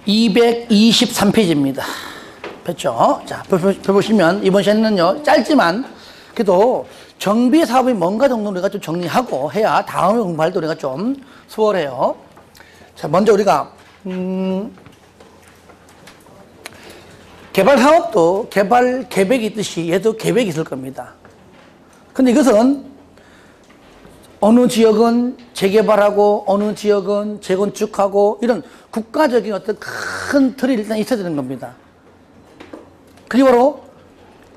223페이지입니다. 됐죠? 자, 보시면 이번 시간에는요, 짧지만 그래도 정비 사업이 뭔가 정도 우리가 좀 정리하고 해야 다음에 공부할 때 우리가 좀 수월해요. 자, 먼저 우리가 개발 사업도 개발 계획이 있듯이 얘도 계획이 있을 겁니다. 근데 이것은 어느 지역은 재개발하고 어느 지역은 재건축하고 이런 국가적인 어떤 큰 틀이 일단 있어야 되는 겁니다. 그게 바로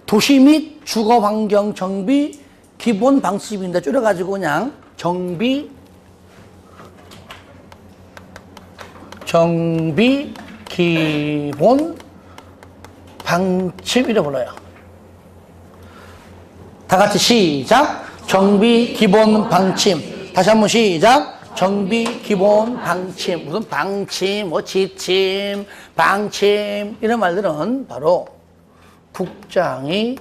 도시 및 주거환경 정비 기본 방침인데 줄여가지고 그냥 정비 기본 방침 이래 불러요. 다 같이 시작. 정비 기본 방침. 다시 한번 시작. 정비 기본 방침. 무슨 방침, 뭐 지침, 방침 이런 말들은 바로 국장이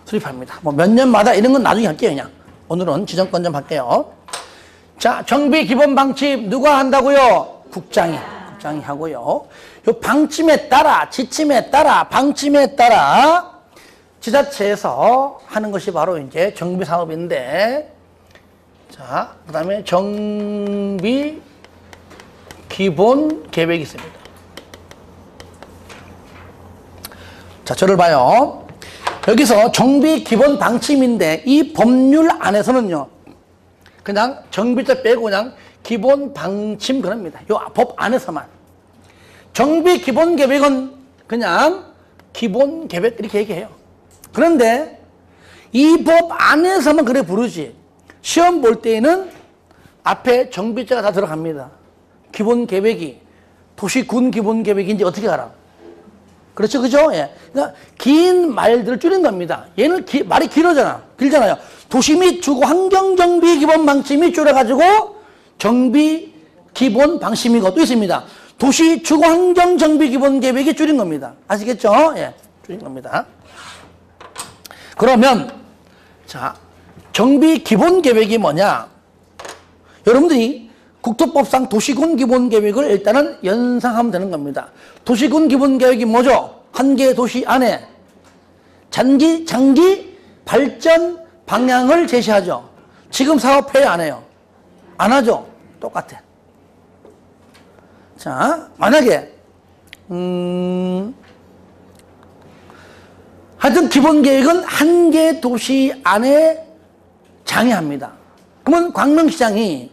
수립합니다. 뭐 몇 년마다 이런 건 나중에 할게요. 그냥 오늘은 지정권 좀 할게요. 자, 정비 기본 방침 누가 한다고요? 국장이 하고요. 요 방침에 따라, 지침에 따라, 방침에 따라 지자체에서 하는 것이 바로 이제 정비 사업인데, 자, 그 다음에 정비 기본 계획이 있습니다. 자, 저를 봐요. 여기서 정비 기본 방침인데 이 법률 안에서는요, 그냥 정비자 빼고 그냥 기본 방침 그럽니다. 요 법 안에서만. 정비 기본 계획은 그냥 기본 계획 이렇게 얘기해요. 그런데 이 법 안에서만 그래 부르지, 시험 볼 때에는 앞에 정비자가 다 들어갑니다. 기본 계획이 도시군 기본 계획인지 어떻게 알아? 그렇죠, 그죠? 예. 그러니까 긴 말들을 줄인 겁니다. 얘는 말이 길잖아요. 도시 및 주거 환경 정비 기본 방침이 줄여가지고 정비 기본 방침이고 또 있습니다. 도시 주거 환경 정비 기본 계획이 줄인 겁니다. 아시겠죠? 예, 줄인 겁니다. 그러면 자, 정비 기본 계획이 뭐냐? 여러분들이 국토법상 도시군 기본 계획을 일단은 연상하면 되는 겁니다. 도시군 기본 계획이 뭐죠? 한 개의 도시 안에 장기 발전 방향을 제시하죠. 지금 사업해요, 안 해요? 안 하죠? 똑같아. 자, 만약에 하여튼 기본 계획은 한 개 도시 안에 장애합니다. 그러면 광명시장이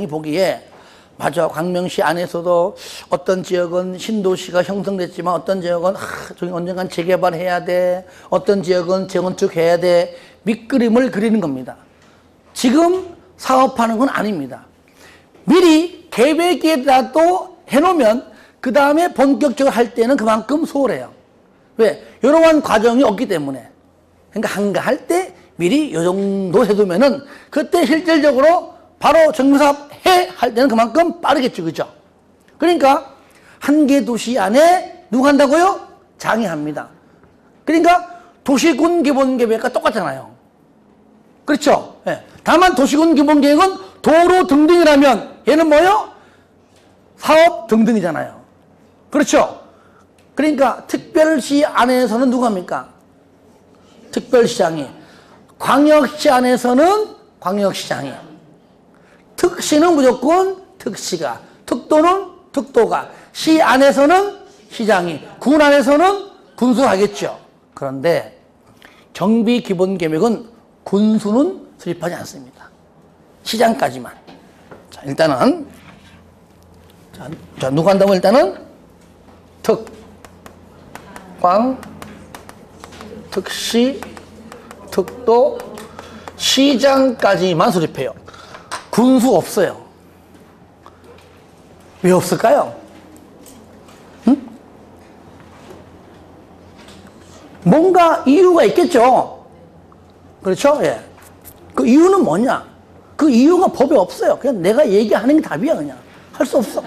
보기에 맞아, 광명시 안에서도 어떤 지역은 신도시가 형성됐지만 어떤 지역은 저기 언젠간 재개발해야 돼, 어떤 지역은 재건축해야 돼, 밑그림을 그리는 겁니다. 지금 사업하는 건 아닙니다. 미리 계획에라도 해놓으면 그 다음에 본격적으로 할 때는 그만큼 수월해요. 왜? 이러한 과정이 없기 때문에. 그러니까 한가할 때 미리 요 정도 해두면은 그때 실질적으로 바로 정비사업 할 때는 그만큼 빠르겠죠, 그죠? 그러니까 한 개 도시 안에 누가 한다고요? 장애합니다. 그러니까 도시군 기본 계획과 똑같잖아요. 그렇죠? 예. 다만 도시군 기본 계획은 도로 등등이라면 얘는 뭐요? 사업 등등이잖아요. 그렇죠? 그러니까 특별시 안에서는 누가 합니까? 특별시장이. 광역시 안에서는 광역시장이. 특시는 무조건 특시가, 특도는 특도가, 시 안에서는 시장이, 군 안에서는 군수가 하겠죠. 그런데 정비 기본 계획은 군수는 수립하지 않습니다. 시장까지만. 자, 일단은 자, 누가 한다고? 일단은 특광, 특시, 특도, 시장까지만 수립해요. 군수 없어요. 왜 없을까요? 응? 뭔가 이유가 있겠죠. 그렇죠? 예. 그 이유는 뭐냐? 그 이유가 법에 없어요. 그냥 내가 얘기하는 게 답이야, 그냥. 할 수 없어.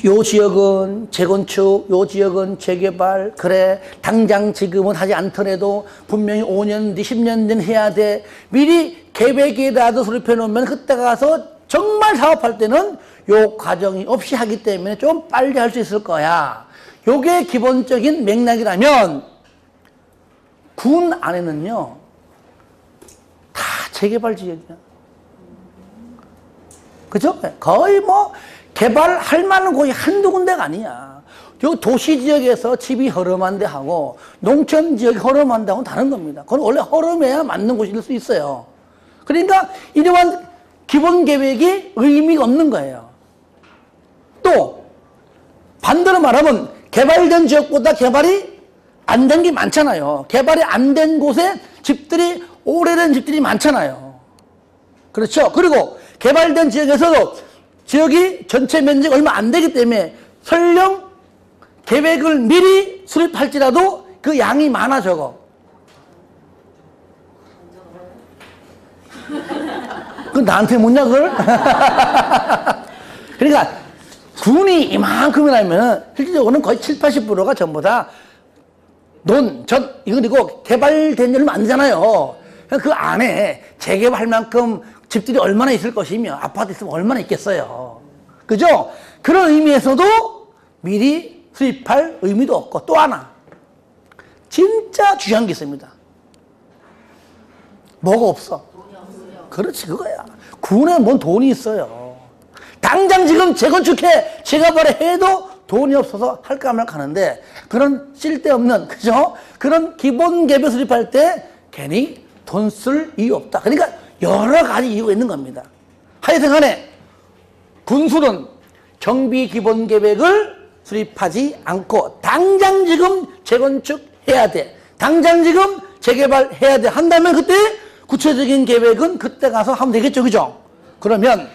요 지역은 재건축, 요 지역은 재개발, 그래, 당장 지금은 하지 않더라도 분명히 5년 뒤, 10년 뒤는 해야 돼. 미리 계획에라도 수립해 놓으면 그때 가서 정말 사업할 때는 요 과정이 없이 하기 때문에 좀 빨리 할 수 있을 거야. 요게 기본적인 맥락이라면 군 안에는요 다 재개발 지역이야. 그죠? 거의 뭐 개발할 만한 곳이 한두 군데가 아니야. 요 도시 지역에서 집이 허름한 데 하고 농촌 지역이 허름한 데하고는 다른 겁니다. 그건 원래 허름해야 맞는 곳일 수 있어요. 그러니까 이러한 기본 계획이 의미가 없는 거예요. 또 반대로 말하면 개발된 지역보다 개발이 안 된 게 많잖아요. 개발이 안 된 곳에 집들이 오래된 집들이 많잖아요. 그렇죠? 그리고 개발된 지역에서도 지역이 전체 면적 얼마 안 되기 때문에 설령 계획을 미리 수립할지라도 그 양이 많아 적어. 그 나한테 묻냐 그걸? 그러니까 군이 이만큼이라면 실질적으로는 거의 7, 80%가 전부 다 이거 그리고 개발된 지 얼마 안 되잖아요. 그 안에 재개발할 만큼 집들이 얼마나 있을 것이며 아파트 있으면 얼마나 있겠어요. 그죠? 그런 의미에서도 미리 수립할 의미도 없고 또 하나 진짜 중요한 게 있습니다. 뭐가 없어? 그렇지 그거야. 군에 뭔 돈이 있어요. 당장 지금 재건축해 재개발해 해도 돈이 없어서 할까 말까 하는데 그런 쓸데없는 그죠? 그런 기본 계획 수립할 때 괜히 돈 쓸 이유 없다. 그러니까 여러 가지 이유가 있는 겁니다. 하여튼간에 군수는 정비 기본 계획을 수립하지 않고 당장 지금 재건축해야 돼. 당장 지금 재개발해야 돼. 한다면 그때 구체적인 계획은 그때 가서 하면 되겠죠. 그죠? 그러면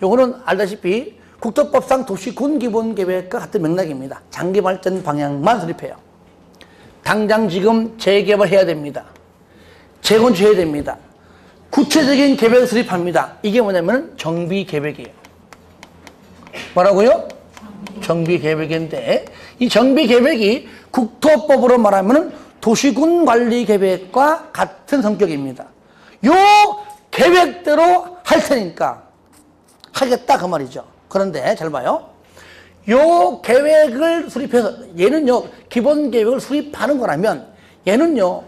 요거는 알다시피 국토법상 도시군 기본 계획과 같은 맥락입니다. 장기 발전 방향만 수립해요. 당장 지금 재개발해야 됩니다. 재건축해야 됩니다. 구체적인 계획을 수립합니다. 이게 뭐냐면 정비 계획이에요. 뭐라고요? 정비 계획인데 이 정비 계획이 국토법으로 말하면 도시군 관리 계획과 같은 성격입니다. 요 계획대로 할 테니까 하겠다 그 말이죠. 그런데 잘 봐요. 요 계획을 수립해서 얘는요 기본 계획을 수립하는 거라면 얘는요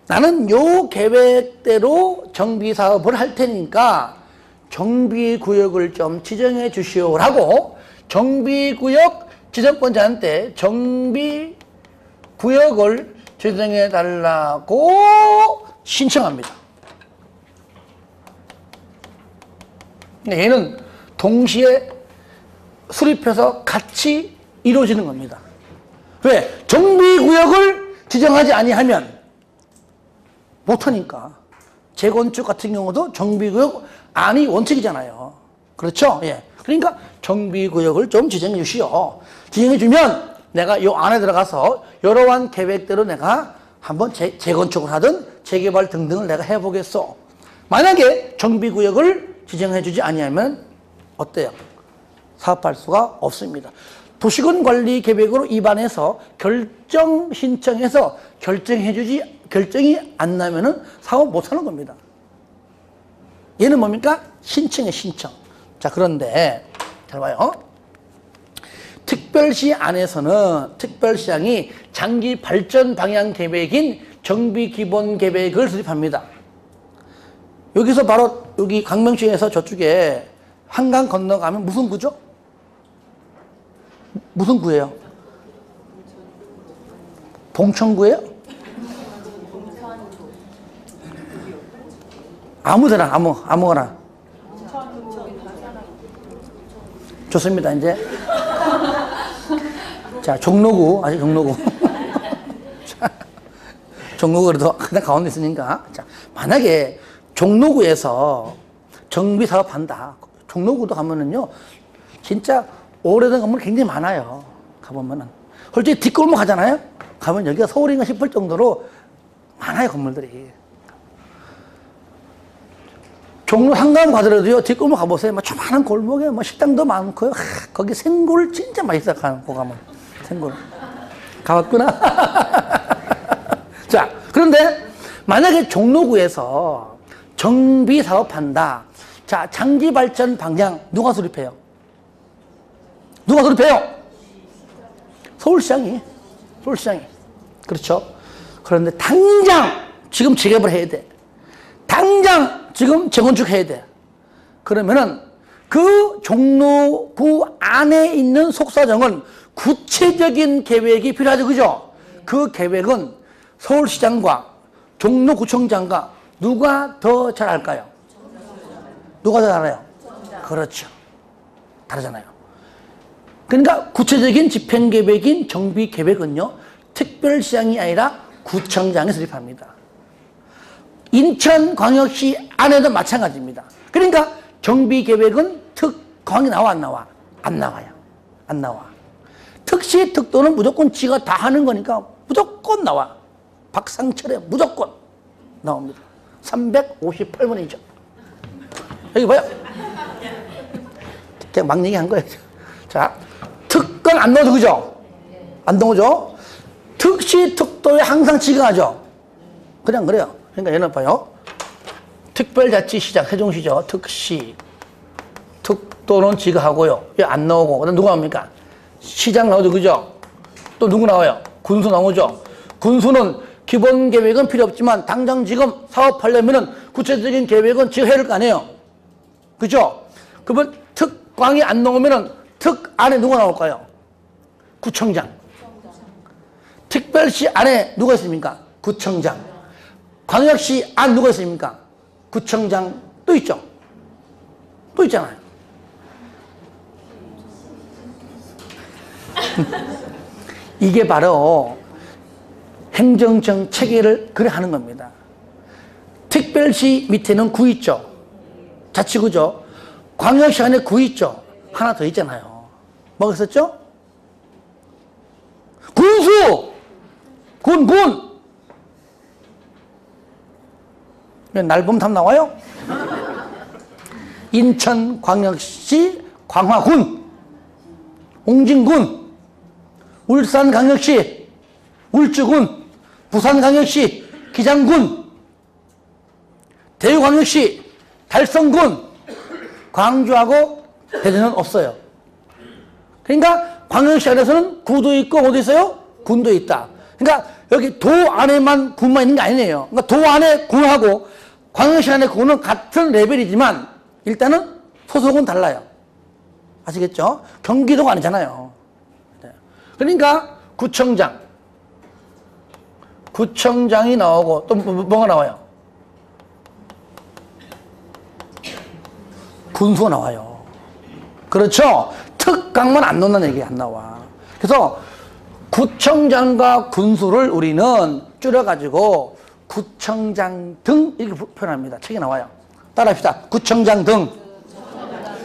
나는 요 계획대로 정비 사업을 할 테니까 정비구역을 좀 지정해 주시오라고 정비구역 지정권자한테 정비구역을 지정해 달라고 신청합니다. 얘는 동시에 수립해서 같이 이루어지는 겁니다. 왜? 정비구역을 지정하지 아니하면 못하니까. 재건축 같은 경우도 정비구역 안이 원칙이잖아요. 그렇죠? 예. 그러니까 정비구역을 좀 지정해 주시오. 지정해 주면 내가 요 안에 들어가서 여러한 계획대로 내가 한번 재건축을 하든 재개발 등등을 내가 해보겠소. 만약에 정비구역을 지정해 주지 아니하면 어때요? 사업할 수가 없습니다. 도시군 관리 계획으로 입안해서 결정 신청해서 결정이 안 나면은 사업 못 하는 겁니다. 얘는 뭡니까? 신청에 신청. 자, 그런데 잘 봐요. 특별시 안에서는 특별시장이 장기 발전 방향 계획인 정비 기본 계획을 수립합니다. 여기서 바로 여기 광명시에서 저쪽에 한강 건너가면 무슨 구죠? 무슨 구예요? 봉천구예요? 아무데나 아무거나. 좋습니다. 이제 자 종로구 아직 종로구. 종로구 그래도 그냥 가운데 있으니까. 자 만약에 종로구에서 정비 사업한다. 종로구도 가면은요 진짜 오래된 건물 굉장히 많아요. 가보면은 솔직히 뒷골목 가잖아요. 가면 여기가 서울인가 싶을 정도로 많아요 건물들이. 종로 한강 가더라도요 뒷골목 가보세요. 막 조그마한 골목에 뭐 식당도 많고요. 거기 생굴 진짜 맛있어 가면 생굴 가봤구나. 자 그런데 만약에 종로구에서 정비 사업한다. 자, 장기 발전 방향 누가 수립해요? 누가 수립해요? 서울시장이. 서울시장이. 그렇죠? 그런데 당장 지금 재개발 해야 돼. 당장 지금 재건축해야 돼. 그러면은 그 종로구 안에 있는 속사정은 구체적인 계획이 필요하죠. 그죠? 그 계획은 서울시장과 종로구청장과 누가 더 잘 알까요? 누가 더 알아요? 그렇죠. 다르잖아요. 그러니까 구체적인 집행계획인 정비계획은요, 특별시장이 아니라 구청장이 수립합니다. 인천광역시 안에도 마찬가지입니다. 그러니까 정비계획은 특광이 나와 안 나와? 안 나와요. 안 나와. 특시 특도는 무조건 지가 다 하는 거니까 무조건 나와. 박상철에 무조건 나옵니다. 358번이죠. 여기 봐요. 그냥 막 얘기한 거예요. 자, 특권 안 넣어도 그죠? 안 넣어죠? 특시 특도에 항상 지가하죠. 그냥 그래요. 그러니까 얘는 봐요. 특별자치시장, 세종시죠. 특시, 특도는 지가하고요. 얘 안 나오고. 그다음 누가 나옵니까? 시장 나오죠. 그죠? 또 누구 나와요? 군수 나오죠. 군수는 기본 계획은 필요 없지만 당장 지금 사업하려면은 구체적인 계획은 지금 해야 될 거 아니에요. 그죠? 그러면 특광이 안 나오면은 특 안에 누가 나올까요? 구청장. 특별시 안에 누가 있습니까? 구청장. 광역시 안 누가 있습니까? 구청장 또 있죠. 또 있잖아요. 이게 바로 행정청 체계를 그래 하는 겁니다. 특별시 밑에는 구 있죠. 자치구죠. 광역시 안에 구 있죠. 하나 더 있잖아요. 뭐가 있었죠? 군수! 군! 날 보면 답 나와요? 인천광역시 광화군, 옹진군, 울산광역시 울주군, 부산광역시 기장군, 대구광역시 달성군, 광주하고 대전은 없어요. 그러니까 광역시 안에서는 구도 있고 어디 있어요? 군도 있다. 그러니까 여기 도 안에만 군만 있는 게 아니네요. 그러니까 도 안에 군하고 광역시 안에 군은 같은 레벨이지만 일단은 소속은 달라요. 아시겠죠? 경기도가 아니잖아요. 그러니까 구청장이 나오고 또 뭐가 나와요? 군수가 나와요. 그렇죠? 특강만 안 넣는다는 얘기 안 나와. 그래서 구청장과 군수를 우리는 줄여가지고 구청장 등 이렇게 표현합니다. 책에 나와요. 따라합시다. 구청장 등.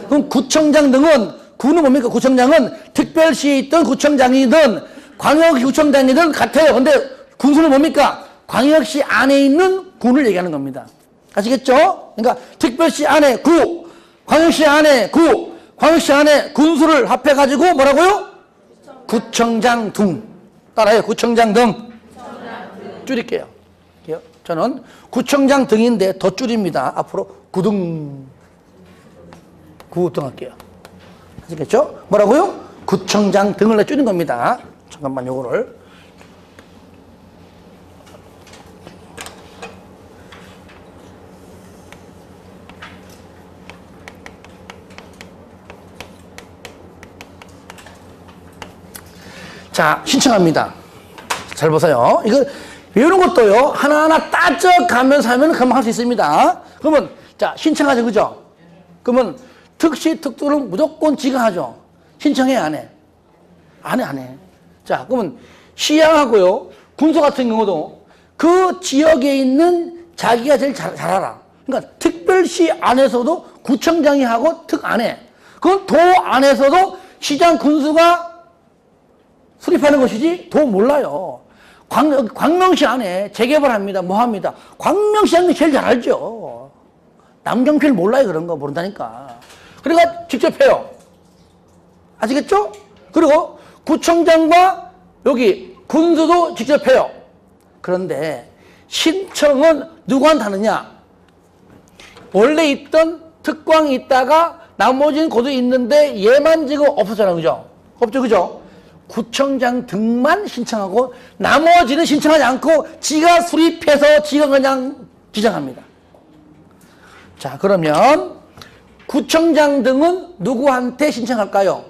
그럼 구청장 등은 구는 뭡니까? 구청장은 특별시에 있던 구청장이든 광역구청장이든 같아요. 근데 군수는 뭡니까? 광역시 안에 있는 군을 얘기하는 겁니다. 아시겠죠? 그러니까 특별시 안에 구, 광역시 안에 구, 광역시 안에 군수를 합해가지고 뭐라고요? 구청장 등. 따라해요. 구청장 등. 줄일게요. 저는 구청장 등인데 더 줄입니다. 앞으로 구등. 구등 할게요. 아시겠죠? 뭐라고요? 구청장 등을 줄인 겁니다. 잠깐만 요거를. 자, 신청합니다. 잘 보세요. 이거 외우는 것도요, 하나하나 따져가면서 하면 금방 할 수 있습니다. 그러면, 자, 신청하죠, 그죠? 그러면 특시, 특도는 무조건 지가 하죠. 신청해, 안 해? 안 해. 자, 그러면 시향하고요, 군소 같은 경우도 그 지역에 있는 자기가 제일 잘 알아. 그러니까 특별시 안에서도 구청장이 하고 특 안에. 그건 도 안에서도 시장 군수가 수립하는 것이지 도 몰라요. 광명시 안에 재개발합니다. 뭐 합니다. 광명시 안에 제일 잘 알죠. 남경필 몰라요. 그런 거 모른다니까. 그러니까 직접 해요. 아시겠죠? 그리고 구청장과 여기 군수도 직접 해요. 그런데 신청은 누구한테 하느냐? 원래 있던 특광이 있다가 나머지는 고도 있는데 얘만 지금 없었잖아. 그죠? 없죠. 그죠? 구청장 등만 신청하고 나머지는 신청하지 않고 지가 수립해서 지가 그냥 지정합니다. 자, 그러면 구청장 등은 누구한테 신청할까요?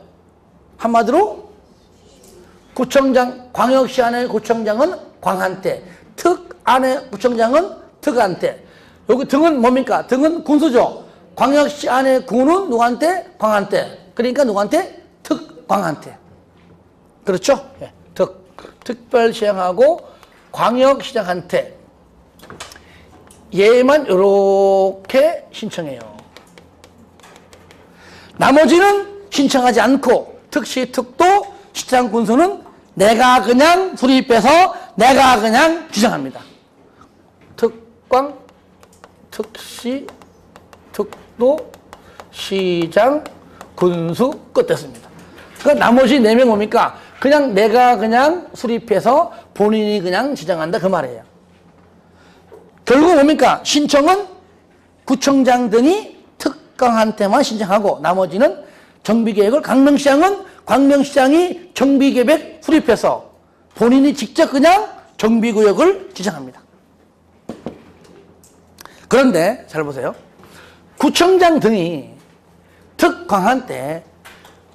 한마디로 구청장, 광역시 안의 구청장은 광한테, 특 안의 구청장은 특한테. 여기 등은 뭡니까? 등은 군수죠. 광역시 안의 군은 누구한테? 광한테. 그러니까 누구한테? 특광한테. 그렇죠? 예. 특별시장하고 광역시장한테 얘만 이렇게 신청해요. 나머지는 신청하지 않고 특시, 특도, 시장, 군수는 내가 그냥 수립해서 내가 그냥 지정합니다. 특광, 특시, 특도, 시장, 군수 끝 됐습니다. 그러니까 나머지 4명 뭡니까? 그냥 내가 그냥 수립해서 본인이 그냥 지정한다 그 말이에요. 결국 뭡니까? 신청은 구청장 등이 특광한테만 신청하고 나머지는 정비계획을 광명시장은 광명시장이 정비계획 수립해서 본인이 직접 그냥 정비구역을 지정합니다. 그런데 잘 보세요. 구청장 등이 특광한테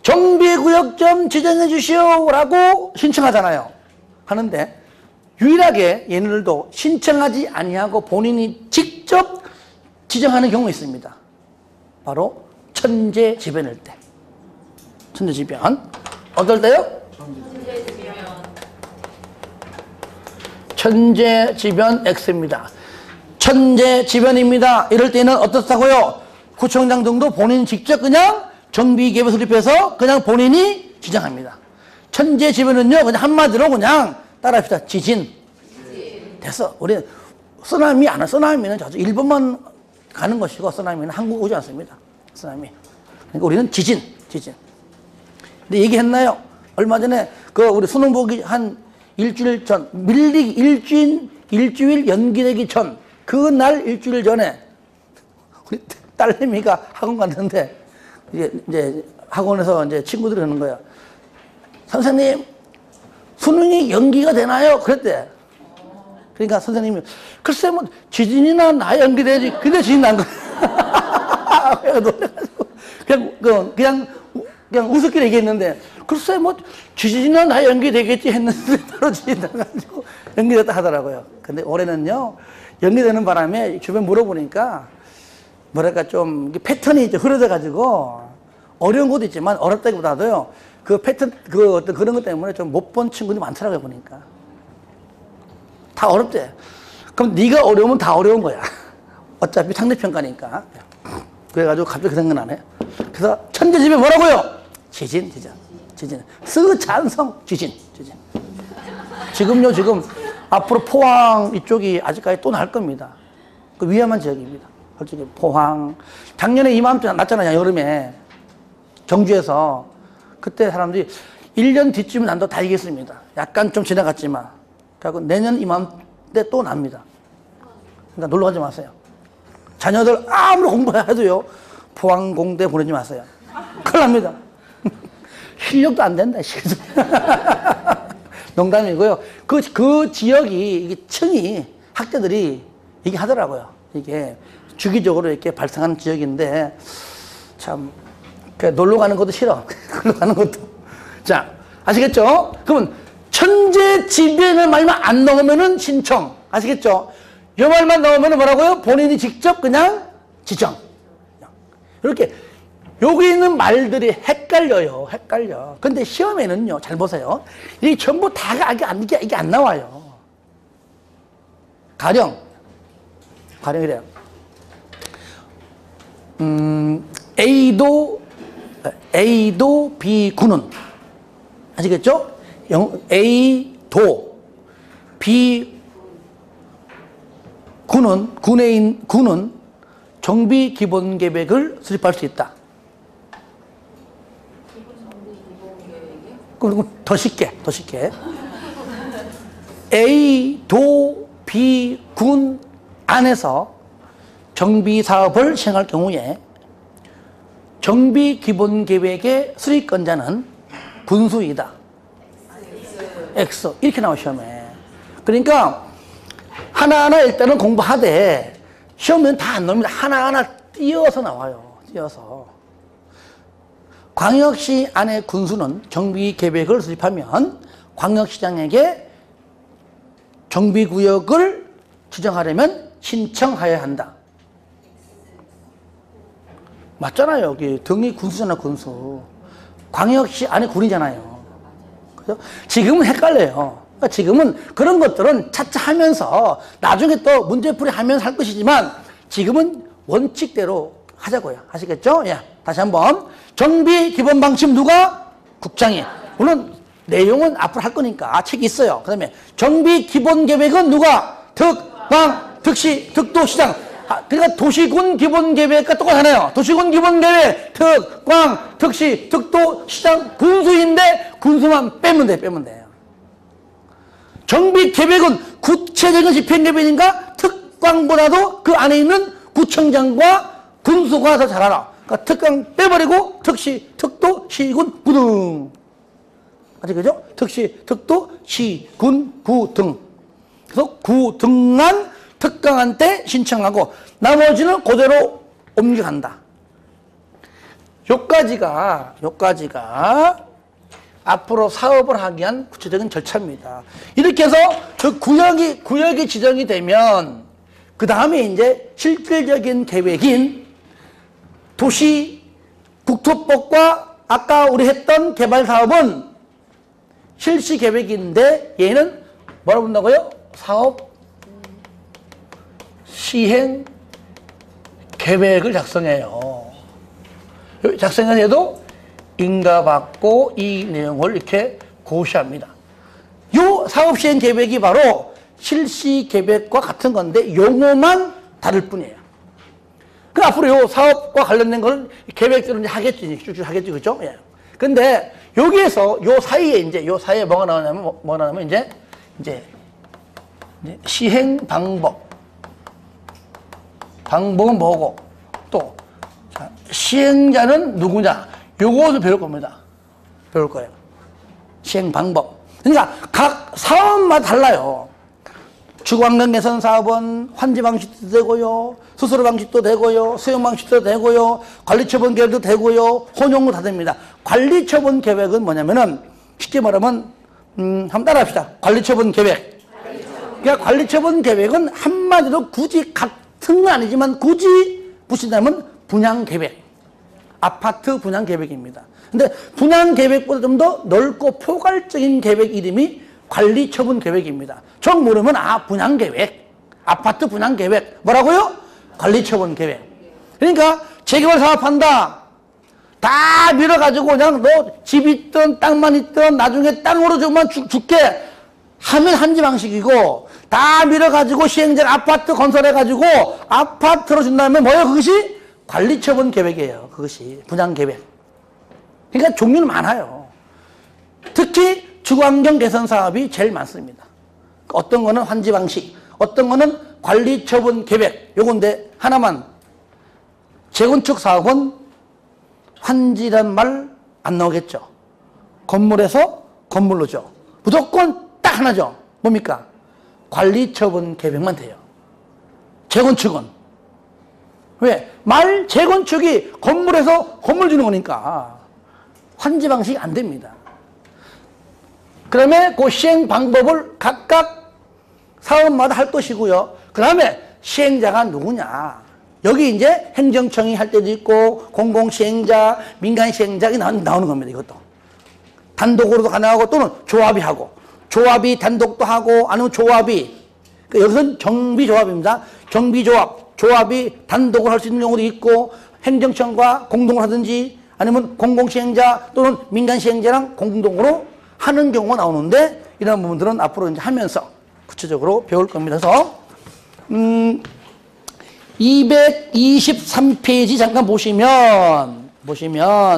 정비구역 좀 지정해 주시오라고 신청하잖아요. 하는데 유일하게 얘네들도 신청하지 아니하고 본인이 직접 지정하는 경우가 있습니다. 바로 천재지변일 때. 천재지변. 어떨 때요? 천재지변 X입니다. 천재지변입니다. 이럴 때는 어떻다고요? 구청장 등도 본인 직접 그냥 정비계획 수립해서 그냥 본인이 지정합니다. 천재지변은요, 그냥 한마디로 그냥 따라합시다. 지진. 됐어. 우리 쓰나미 안 와. 쓰나미는 저쪽 일본만 가는 것이고 쓰나미는 한국 오지 않습니다. 쓰나미. 그러니까 우리는 지진. 근데 얘기했나요? 얼마 전에 그 우리 수능 보기 한 일주일 전 일주일 연기되기 전 그날 일주일 전에 우리 딸내미가 학원 갔는데 이제 학원에서 이제 친구들이 그러는 거야. 선생님, 수능이 연기가 되나요? 그랬대. 그러니까 선생님이 글쎄 뭐 지진이나 나 연기되지. 근데 지진 난 거야. 놀래가지고 그냥 우습게 얘기했는데 글쎄 뭐 지진이나 나 연기되겠지 했는데 바로 지진 나가지고 연기됐다 하더라고요. 근데 올해는요 연기되는 바람에 주변 물어보니까 뭐랄까 좀 패턴이 이제 흐려져가지고 어려운 것도 있지만 어렵다기보다도요 그 패턴 그 어떤 그런 것 때문에 좀 못 본 친구들이 많더라고요 보니까. 다 어렵대. 그럼 네가 어려우면 다 어려운 거야. 어차피 상대평가니까. 그래가지고 갑자기 그 생각나네. 그래서 천재지변 뭐라고요? 지진. 스찬성 지진. 지금 앞으로 포항 이쪽이 아직까지 또 날 겁니다. 그 위험한 지역입니다. 솔직히 포항. 작년에 이맘때 났잖아요, 여름에. 경주에서. 그때 사람들이 1년 뒤쯤에 난다고 다 얘기했습니다. 약간 좀 지나갔지만. 그리고 내년 이맘때 또 납니다. 그러니까 놀러 가지 마세요. 자녀들 아무리 공부해도요, 포항 공대 보내지 마세요. 큰일 납니다. 실력도 안 된다, 농담이고요. 그 지역이, 이게 층이, 학자들이 이게 하더라고요. 이게 주기적으로 이렇게 발생하는 지역인데, 참, 놀러 가는 것도 싫어. 놀러 가는 것도. 자, 아시겠죠? 그러면 천재지변을 말만 안 넣으면은 신청. 아시겠죠? 요 말만 넣으면 뭐라고요? 본인이 직접 그냥 지정. 이렇게 여기 있는 말들이 헷갈려요. 근데 시험에는요, 잘 보세요. 이게 전부 다가 이게 안 나와요. 가령이래요. A도 B군은 아시겠죠? A도 B군은 정비 기본 계획을 수립할 수 있다. 그리고 더 쉽게. A도 B군 안에서 정비 사업을 시행할 경우에 정비 기본 계획의 수립권자는 군수이다. X. 이렇게 나와, 시험에. 그러니까, 하나하나 일단은 공부하되, 시험은 다 안 나옵니다. 하나하나 띄어서 나와요. 띄어서. 광역시 안에 군수는 정비 계획을 수립하면 광역시장에게 정비구역을 지정하려면 신청하여야 한다. 맞잖아요. 여기 등이 군수잖아, 군수. 광역시 안에 군이잖아요. 그죠? 지금은 헷갈려요. 그러니까 지금은 그런 것들은 차차 하면서 나중에 또 문제풀이 하면서 할 것이지만 지금은 원칙대로 하자고요. 아시겠죠? 예. 다시 한번. 정비 기본 방침 누가? 국장이. 물론 내용은 앞으로 할 거니까 책이 있어요. 그 다음에 정비 기본 계획은 누가? 득, 광, 득시, 득도, 시장. 그러니까 도시군 기본 계획과 똑같잖아요. 도시군 기본 계획, 득, 광, 득시, 득도, 시장, 군수인데 군수만 빼면 돼, 빼면 돼요. 정비 계획은 구체적인 집행 계획인가? 특광보다도 그 안에 있는 구청장과 군수가 더 잘 알아. 그러니까 특강 빼버리고 특시, 특도, 시군, 구등. 아직 그죠? 특시, 특도, 시, 군, 구 등. 그래서 구 등만 특강한테 신청하고 나머지는 그대로 옮겨간다. 요까지가 앞으로 사업을 하기 위한 구체적인 절차입니다. 이렇게 해서 그 구역이 지정이 되면 그 다음에 이제 실질적인 계획인 도시 국토법과 아까 우리 했던 개발 사업은 실시 계획인데 얘는 뭐라고 본다고요? 사업 시행 계획을 작성해요. 작성해도 인가받고 이 내용을 이렇게 고시합니다. 요 사업 시행 계획이 바로 실시 계획과 같은 건데 용어만 다를 뿐이에요. 그 앞으로 요 사업과 관련된 거는 계획들은 하겠지, 쭉쭉 하겠지, 그죠? 예. 근데 여기에서 요 사이에 뭐가 나오냐면, 이제 시행 방법은 뭐고, 또, 자, 시행자는 누구냐, 요것을 배울 겁니다. 배울 거예요. 시행 방법. 그러니까 각 사업마다 달라요. 주거환경 개선 사업은 환지 방식도 되고요, 수수료 방식도 되고요, 수용 방식도 되고요, 관리처분 계획도 되고요, 혼용도 다 됩니다. 관리처분 계획은 뭐냐면은 쉽게 말하면 한번 따라합시다. 관리처분 계획. 그러니까 관리처분 계획은 한마디로 굳이 같은 건 아니지만 굳이 붙인다면 분양 계획. 아파트 분양 계획입니다. 근데 분양 계획보다 좀 더 넓고 포괄적인 계획 이름이 관리처분 계획입니다. 정 모르면 분양 계획, 아파트 분양 계획 뭐라고요? 관리처분 계획. 그러니까 재개발 사업한다. 다 밀어가지고 그냥 너 집 있든 땅만 있든 나중에 땅으로 주면 줄게 하면 한지 방식이고, 다 밀어가지고 시행자 아파트 건설해가지고 아파트로 준다면 뭐예요? 그것이 관리처분 계획이에요. 그것이 분양 계획. 그러니까 종류는 많아요. 특히 주거환경 개선 사업이 제일 많습니다. 어떤 거는 환지 방식, 어떤 거는 관리처분 계획. 요건데 하나만, 재건축 사업은 환지란 말 안 나오겠죠. 건물에서 건물로죠. 무조건 딱 하나죠. 뭡니까? 관리처분 계획만 돼요. 재건축은. 왜? 재건축이 건물에서 건물 주는 거니까 환지 방식이 안 됩니다. 그다음에 그 시행 방법을 각각 사업마다 할 것이고요. 그 다음에 시행자가 누구냐. 여기 이제 행정청이 할 때도 있고, 공공시행자, 민간시행자, 나오는 겁니다. 이것도. 단독으로도 가능하고, 또는 조합이 하고, 조합이 단독도 하고, 아니면 조합이, 여기서는 정비조합입니다. 정비조합, 조합이 단독을 할 수 있는 경우도 있고, 행정청과 공동을 하든지, 아니면 공공시행자 또는 민간시행자랑 공동으로 하는 경우가 나오는데, 이런 부분들은 앞으로 이제 하면서 구체적으로 배울 겁니다. 그래서, 223페이지 잠깐 보시면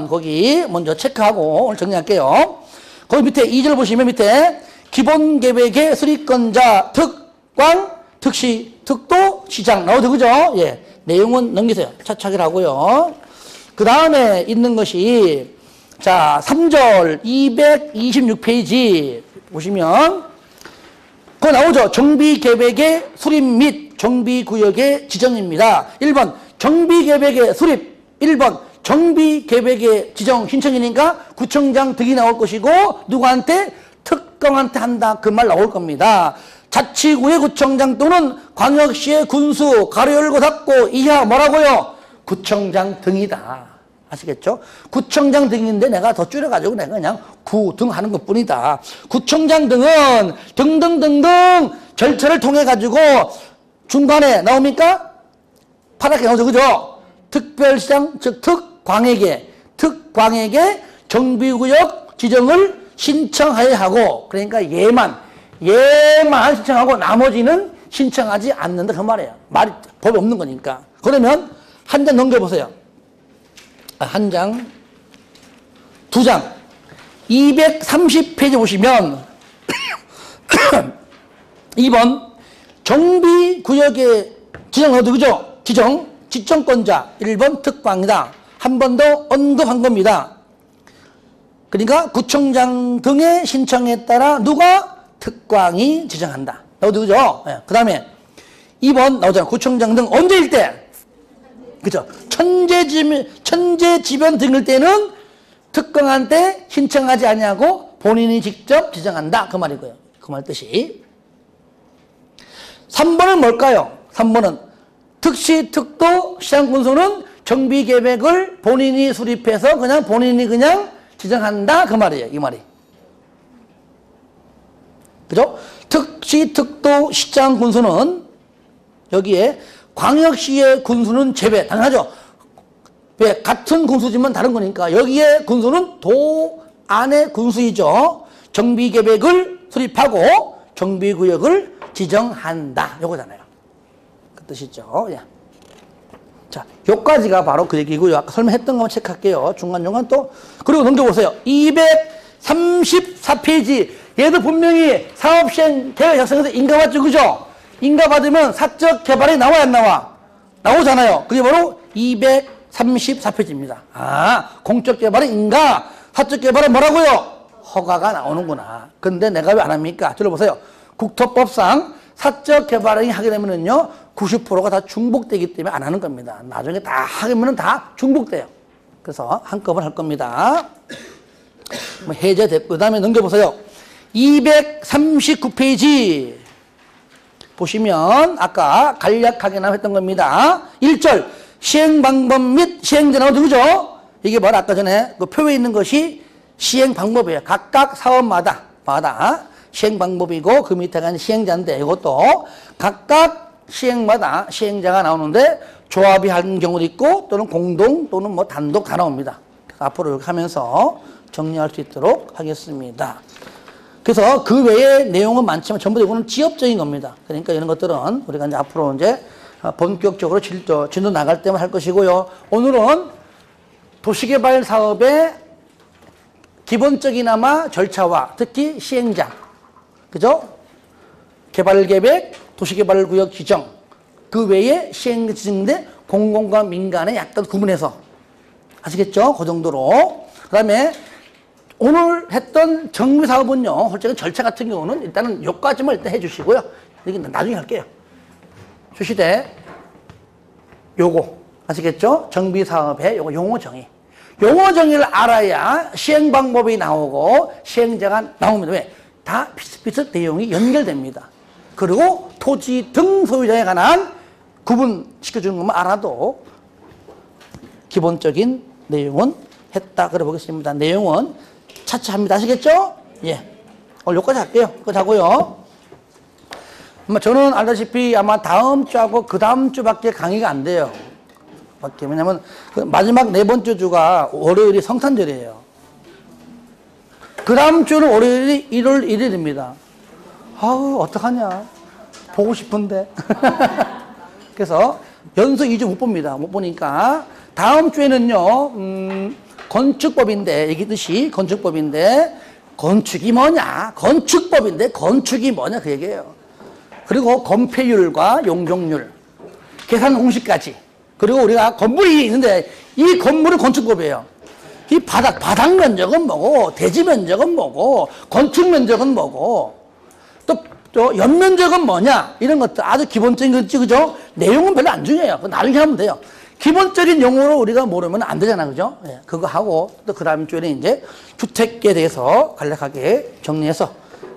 거기 먼저 체크하고 오늘 정리할게요. 거기 밑에 2절 보시면 밑에 기본 계획의 수립권자 특광, 특시, 특도, 시장 나오죠, 그죠? 예. 내용은 넘기세요. 차차기를 하고요. 그 다음에 있는 것이, 자, 3절 226페이지 보시면, 그거 나오죠. 정비계획의 수립 및 정비구역의 지정입니다. 1번, 정비계획의 수립. 1번, 정비계획의 지정 신청이니까 구청장 득이 나올 것이고, 누구한테? 특검한테 한다. 그 말 나올 겁니다. 자치구의 구청장 또는 광역시의 군수, 가로 열고 닫고 이하 뭐라고요? 구청장 등이다. 아시겠죠? 구청장 등인데 내가 더 줄여가지고 내가 그냥 구등 하는 것 뿐이다. 구청장 등은 등등등등 절차를 통해가지고 중간에 나옵니까? 파랗게 나오죠. 그죠? 특별시장, 즉 특광에게 정비구역 지정을 신청하여야 하고, 그러니까 얘만 신청하고 나머지는 신청하지 않는다 그 말이에요. 말이 법이 없는 거니까. 그러면 한 장 넘겨보세요. 한 장, 두 장. 230페이지 보시면 2번 정비구역의 지정 어디 그죠? 지정권자 1번 특광이다. 한 번 더 언급한 겁니다. 그러니까 구청장 등의 신청에 따라 누가? 특광이 지정한다. 나오죠, 그죠? 네. 그 다음에 2번 나오잖아. 구청장 등 언제일 때? 그죠? 천재지변 등일 때는 특광한테 신청하지 아니하고 본인이 직접 지정한다. 그 말이고요. 그 말 뜻이. 3번은 뭘까요? 3번은 특시, 특도, 시장군수는 정비계획을 본인이 수립해서 본인이 지정한다. 그 말이에요. 이 말이. 그죠? 특시, 특도, 시장, 군수는 여기에 광역시의 군수는 제외. 당연하죠. 왜? 같은 군수지만 다른 거니까. 여기에 군수는 도 안의 군수이죠. 정비계획을 수립하고 정비구역을 지정한다. 요거잖아요. 그 뜻이죠. 예. 자, 요까지가 바로 그 얘기고요. 아까 설명했던 것만 체크할게요. 중간중간 또. 그리고 넘겨보세요. 234페이지. 얘도 분명히 사업시행 계획 작성에서 인가 받죠. 그죠? 인가 받으면 사적 개발이 나와야 안 나와? 나오잖아요. 그게 바로 234페이지입니다. 아, 공적 개발은 인가, 사적 개발은 뭐라고요? 허가가 나오는구나. 근데 내가 왜 안 합니까? 들어보세요. 국토법상 사적 개발을 하게 되면은요, 90%가 다 중복되기 때문에 안 하는 겁니다. 나중에 다 하면은 다 중복돼요. 그래서 한꺼번에 할 겁니다. 해제됐고, 그 다음에 넘겨보세요. 239페이지. 보시면, 아까 간략하게나 했던 겁니다. 1절, 시행 방법 및 시행자 나오죠, 그죠? 이게 바로 아까 전에 그 표에 있는 것이 시행 방법이에요. 각각 사업마다 시행 방법이고, 그 밑에가 시행자인데, 이것도 각각 시행마다 시행자가 나오는데, 조합이 한 경우도 있고, 또는 공동, 또는 뭐 단독 다 나옵니다. 그래서 앞으로 이렇게 하면서 정리할 수 있도록 하겠습니다. 그래서 그 외에 내용은 많지만 전부 다 이거는 지역적인 겁니다. 그러니까 이런 것들은 우리가 이제 앞으로 이제 본격적으로 진도 나갈 때만 할 것이고요. 오늘은 도시개발 사업의 기본적이나마 절차와 특히 시행자, 그죠? 개발계획, 도시개발구역 지정, 그 외에 시행자 지정인데 공공과 민간에 약간 구분해서 아시겠죠? 그 정도로. 그 다음에 오늘 했던 정비사업은요, 솔직히 절차 같은 경우는 일단은 요까지만 일단 해주시고요. 여기 나중에 할게요. 출시대 요거 아시겠죠? 정비사업의 요거 용어 정의. 용어 정의를 알아야 시행 방법이 나오고 시행자가 나옵니다. 왜? 다 비슷비슷 내용이 연결됩니다. 그리고 토지 등 소유자에 관한 구분시켜주는 것만 알아도 기본적인 내용은 했다. 그래 보겠습니다. 내용은 차차합니다. 아시겠죠? 예. 오늘 여기까지 할게요. 여기까지 하고요. 저는 알다시피 아마 다음 주하고 그 다음 주밖에 강의가 안 돼요. 왜냐면 그 마지막 네 번째 주가 월요일이 성탄절이에요. 그 다음 주는 월요일이 1월 1일입니다. 아우, 어떡하냐. 보고 싶은데. 그래서 연속 2주 못 봅니다. 못 보니까. 다음 주에는요, 건축법인데, 얘기듯이 건축법인데, 건축이 뭐냐? 건축법인데, 건축이 뭐냐? 그 얘기예요. 그리고 건폐율과 용적률, 계산 공식까지. 그리고 우리가 건물이 있는데 이 건물은 건축법이에요. 이 바닥 면적은 뭐고, 대지 면적은 뭐고, 건축 면적은 뭐고, 또 연면적은 뭐냐, 이런 것들 아주 기본적인 거지, 그죠? 내용은 별로 안 중요해요. 그거 나중에 하면 돼요. 기본적인 용어로 우리가 모르면 안 되잖아, 그죠? 예, 그거 하고, 또 그 다음 주에는 이제 주택에 대해서 간략하게 정리해서,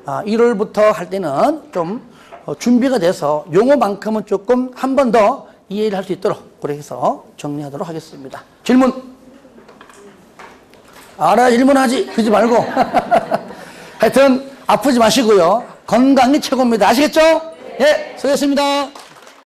1월부터 할 때는 좀 준비가 돼서 용어만큼은 조금 한 번 더 이해를 할 수 있도록 그렇게 해서 정리하도록 하겠습니다. 질문? 알아야 질문하지. 그러지 말고. 하여튼 아프지 마시고요. 건강이 최고입니다. 아시겠죠? 예, 수고했습니다.